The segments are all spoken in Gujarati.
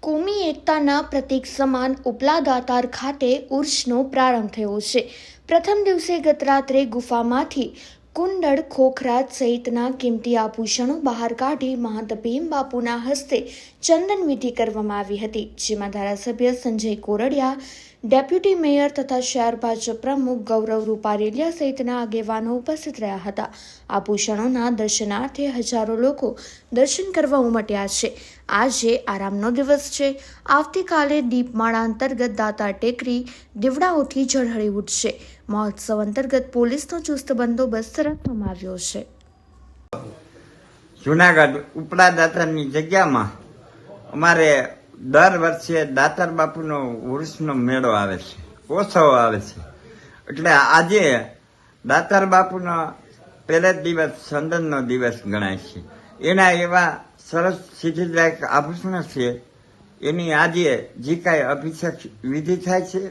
કોમી એકતાના પ્રતીક સમાન ઉપલા દાતાર ખાતે ઉર્સનો પ્રારંભ થયો છે. પ્રથમ દિવસે ગત રાત્રે ગુફામાંથી કુંડળ, ખોખરાજ સહિતના કિંમતી આભૂષણો બહાર કાઢી મહંત ભીમ બાપુના હસ્તે ચંદન વિધિ કરવામાં આવી હતી, જેમાં ધારાસભ્ય સંજય કોરડિયા, ડેપ્યુટી મેયર તથા શહેર ભાજપ પ્રમુખ ગૌરવ રૂપારેલિયા સહિતના આગેવાનો ઉપસ્થિત રહ્યા હતા. આભૂષણોના દર્શનાર્થે હજારો લોકો દર્શન કરવા ઉમટ્યા છે. આજે આરામનો દિવસ છે. આવતીકાલે દીપમાળા અંતર્ગત દાતાર ટેકરી દીવડાઓથી ઝળહળી ઉઠશે. મહોત્સવ અંતર્ગત પોલીસનો ચુસ્ત બંદોબસ્ત રાખવામાં આવ્યો છે. જુનાગઢ ઉપલા દાતારની જગ્યામાં અમારે દર વર્ષે દાતાર બાપુનો ઉર્સનો મેળો આવે છે, ઉત્સવ આવે છે. એટલે આજે દાતાર બાપુનો પહેલો દિવસ ચંદનનો દિવસ ગણાય છે. એના એવા સરસ સિદ્ધિદાયક આભૂષણો છે. એની આજે જે કાંઈ અભિષેક વિધિ થાય છે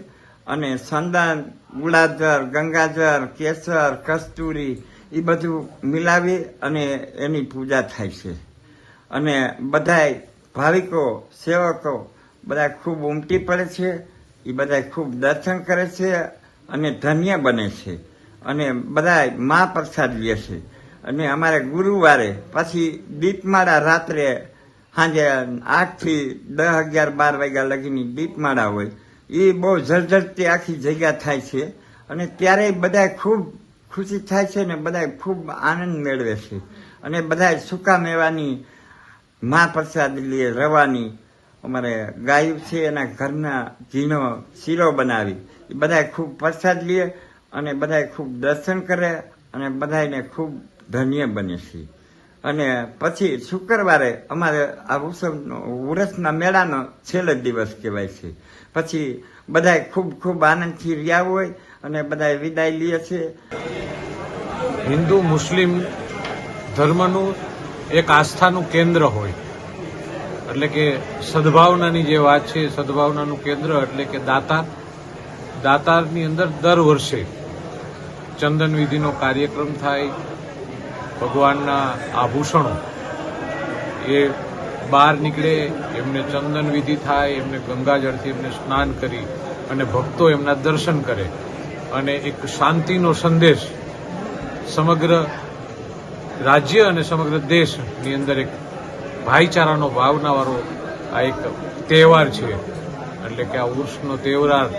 અને ચંદન, ગુલાજર, ગંગાજર, કેસર, કસ્તુરી એ બધું મિલાવી અને એની પૂજા થાય છે. અને બધાય ભાવિકો, સેવકો બધા ખૂબ ઉમટી પડે છે. એ બધા ખૂબ દર્શન કરે છે અને ધન્ય બને છે અને બધા મહાપ્રસાદ લે છે. અને અમારે ગુરુવારે પછી દીપમાળા રાત્રે સાંજે 8 થી 10, 11, 12 વાગ્યા લગીની દીપમાળા હોય. એ બહુ ઝળઝળતી આખી જગ્યા થાય છે અને ત્યારે બધા ખૂબ ખુશી થાય છે ને બધા ખૂબ આનંદ મેળવે છે. અને બધા સૂકા મેવાની મહાપ્રસાદ લે, રવાની અમારે ગાયું છે એના ઘરના ઝીણો શીરો બનાવી એ બધા ખૂબ પ્રસાદ લે અને બધા ખૂબ દર્શન કરે અને બધાને ખૂબ ધન્ય બને છે. અને પછી શુક્રવારે અમારે આ ઉરસના મેળાનો છેલ્લો દિવસ કહેવાય છે. પછી બધા ખૂબ ખૂબ આનંદથી રહ્યા હોય અને બધા વિદાય લે છે. હિન્દુ મુસ્લિમ ધર્મનું એક આસ્થાનું કેન્દ્ર હોય એટલે કે સદભાવનાની જે વાત છે, સદભાવનાનું કેન્દ્ર એટલે કે દાતારની અંદર દર વર્ષે ચંદન વિધિનો કાર્યક્રમ થાય. ભગવાનના આભૂષણો એ બહાર નીકળે, એમને ચંદન વિધિ થાય, એમને ગંગાજળથી એમને સ્નાન કરી અને ભક્તો એમના દર્શન કરે અને એક શાંતિનો સંદેશ સમગ્ર રાજ્ય અને સમગ્ર દેશની અંદર એક ભાઈચારાનો ભાવનાવાળો આ એક તહેવાર છે. એટલે કે આ ઉર્સનો તહેવાર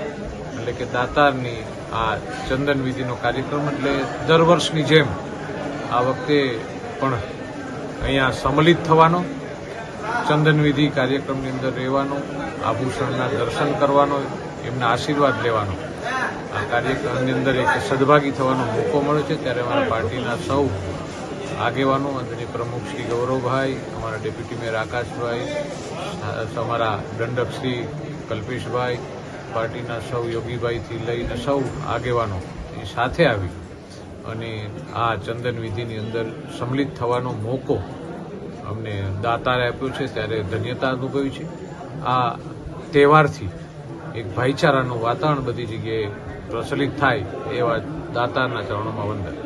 એટલે કે દાતારની આ ચંદન વિધિનો કાર્યક્રમ એટલે દર વર્ષની જેમ આ વખતે પણ અહીંયા સંમલિત થવાનો, ચંદન વિધિ કાર્યક્રમની અંદર રહેવાનો, આભૂષણના દર્શન કરવાનો, એમના આશીર્વાદ લેવાનો, આ કાર્યક્રમની અંદર એક સદભાગી થવાનો મોકો મળ્યો છે. ત્યારે અમારા પાર્ટીના સૌ આગેવાનો, આદરણીય પ્રમુખ શ્રી ગૌરવભાઈ, અમારા ડેપ્યુટી મેયર આકાશભાઈ, અમારા દંડક શ્રી કલ્પેશભાઈ, પાર્ટીના સૌ યોગીભાઈથી લઈને સૌ આગેવાનો એ સાથે આવી અને આ ચંદન વિધિની અંદર સંમલિત થવાનો મોકો અમને દાતારે આપ્યો છે. ત્યારે ધન્યતા અનુભવી છે. આ તહેવારથી એક ભાઈચારાનું વાતાવરણ બધી જગ્યાએ પ્રચલિત થાય એવા દાતારના ચરણોમાં વંદન.